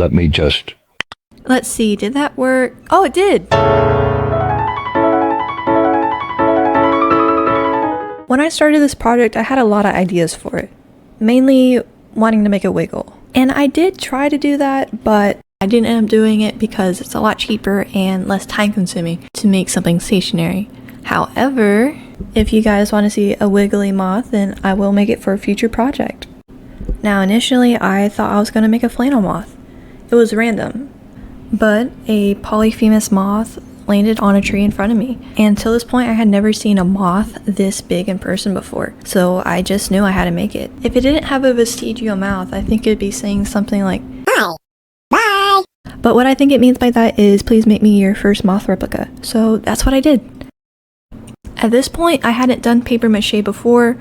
let me just... Let's see, did that work? Oh, it did! When I started this project, I had a lot of ideas for it. Mainly wanting to make a wiggle. And I did try to do that, but I didn't end up doing it because it's a lot cheaper and less time consuming to make something stationary. However, if you guys want to see a wiggly moth, then I will make it for a future project. Now initially I thought I was going to make a flannel moth. It was random. But a polyphemus moth landed on a tree in front of me. And till this point I had never seen a moth this big in person before. So I just knew I had to make it. If it didn't have a vestigial mouth, I think it'd be saying something like, "Hi, bye." But what I think it means by that is, please make me your first moth replica. So that's what I did. At this point I hadn't done paper mache before,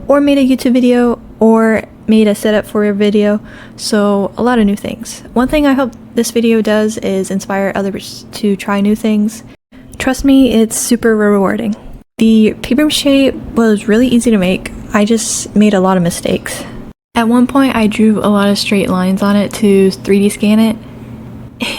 or made a YouTube video, or made a setup for a video, so a lot of new things. One thing I hope this video does is inspire others to try new things. Trust me, it's super rewarding. The paper mache was really easy to make. I just made a lot of mistakes. At one point I drew a lot of straight lines on it to 3D scan it.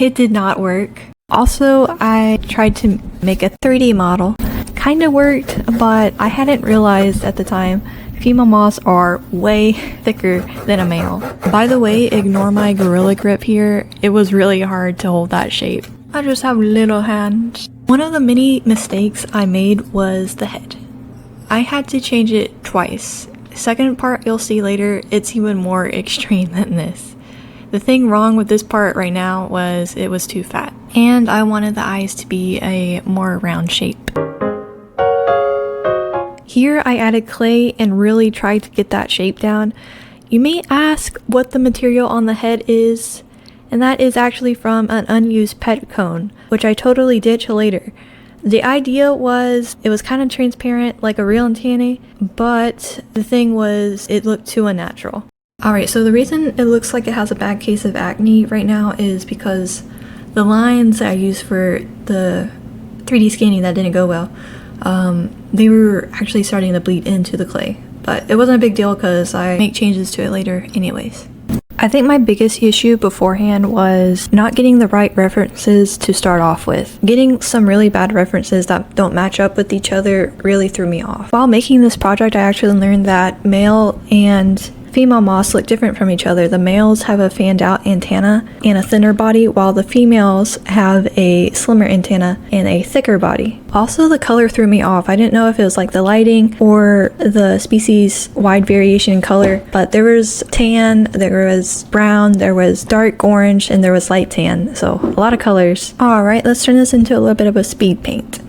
It did not work. Also, I tried to make a 3D model. Kinda worked, but I hadn't realized at the time female moths are way thicker than a male. By the way, ignore my gorilla grip here. It was really hard to hold that shape. I just have little hands. One of the many mistakes I made was the head. I had to change it twice. Second part you'll see later, it's even more extreme than this. The thing wrong with this part right now was it was too fat. And I wanted the eyes to be a more round shape. Here I added clay and really tried to get that shape down. You may ask what the material on the head is, and that is actually from an unused pet cone, which I totally ditched later. The idea was it was kind of transparent like a real antennae, but the thing was it looked too unnatural. Alright, so the reason it looks like it has a bad case of acne right now is because the lines that I used for the 3D scanning that didn't go well, they were actually starting to bleed into the clay, but it wasn't a big deal because I make changes to it later anyways. I think my biggest issue beforehand was not getting the right references to start off with. Getting some really bad references that don't match up with each other really threw me off. While making this project, I actually learned that male and female moths look different from each other. The males have a fanned out antenna and a thinner body, while the females have a slimmer antenna and a thicker body. Also, the color threw me off. I didn't know if it was like the lighting or the species wide variation in color, but there was tan, there was brown, there was dark orange, and there was light tan. So a lot of colors. Alright, let's turn this into a little bit of a speed paint.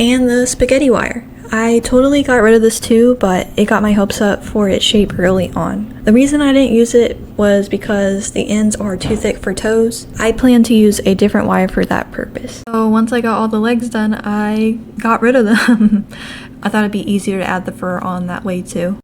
And the spaghetti wire. I totally got rid of this too, but it got my hopes up for its shape early on. The reason I didn't use it was because the ends are too thick for toes. I plan to use a different wire for that purpose. So once I got all the legs done, I got rid of them. I thought it'd be easier to add the fur on that way too.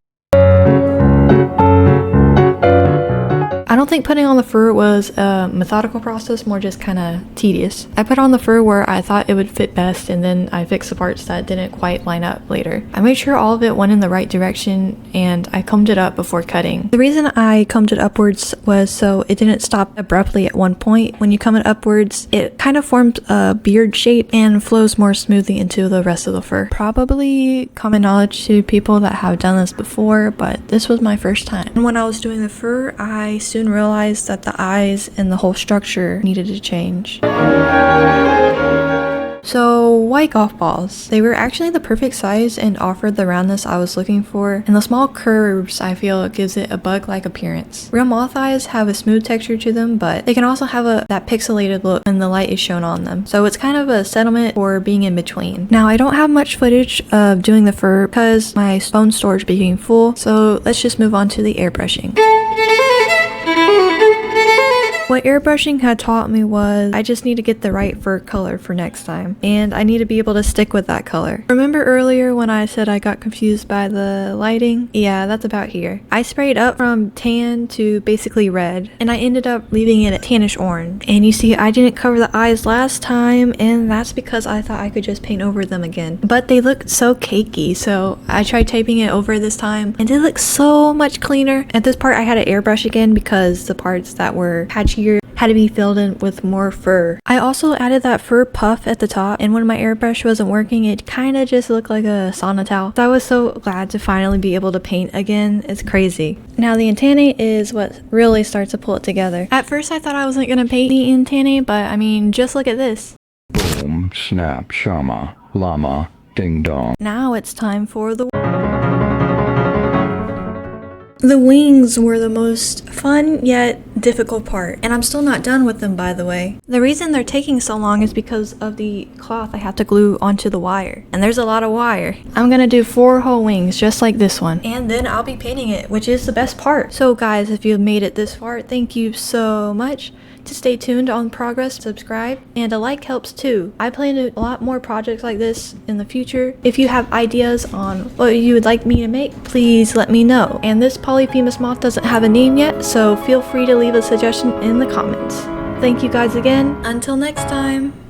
I don't think putting on the fur was a methodical process, more just kind of tedious. I put on the fur where I thought it would fit best, and then I fixed the parts that didn't quite line up later. I made sure all of it went in the right direction, and I combed it up before cutting. The reason I combed it upwards was so it didn't stop abruptly at one point. When you comb it upwards, it kind of forms a beard shape and flows more smoothly into the rest of the fur. Probably common knowledge to people that have done this before, but this was my first time. And when I was doing the fur, I soon realized that the eyes and the whole structure needed to change. So, white golf balls. They were actually the perfect size and offered the roundness I was looking for, and the small curves I feel gives it a bug-like appearance. Real moth eyes have a smooth texture to them, but they can also have that pixelated look when the light is shown on them. So it's kind of a settlement for being in between. Now, I don't have much footage of doing the fur because my phone storage became full, so let's just move on to the airbrushing. What airbrushing had taught me was I just need to get the right fur color for next time, and I need to be able to stick with that color. Remember earlier when I said I got confused by the lighting? Yeah, that's about here. I sprayed up from tan to basically red, and I ended up leaving it a tannish orange. And you see, I didn't cover the eyes last time, and that's because I thought I could just paint over them again. But they looked so cakey, so I tried taping it over this time, and it looked so much cleaner. At this part, I had to airbrush again because the parts that were patchier had to be filled in with more fur. I also added that fur puff at the top, and when my airbrush wasn't working, it kind of just looked like a sauna towel. So I was so glad to finally be able to paint again. It's crazy. Now the antennae is what really starts to pull it together. At first I thought I wasn't gonna paint the antennae, but I mean, just look at this. Boom, snap, shama, llama, ding dong. Now it's time for the wings were the most fun yet difficult part, and I'm still not done with them, by the way. The reason they're taking so long is because of the cloth I have to glue onto the wire, and there's a lot of wire. I'm gonna do 4 whole wings just like this one, and then I'll be painting it, which is the best part. So guys, if you've made it this far, thank you so much. To stay tuned on progress, subscribe, and a like helps too. I plan to do a lot more projects like this in the future. If you have ideas on what you would like me to make, please let me know. And this polyphemus moth doesn't have a name yet, so feel free to leave a suggestion in the comments. Thank you guys again. Until next time.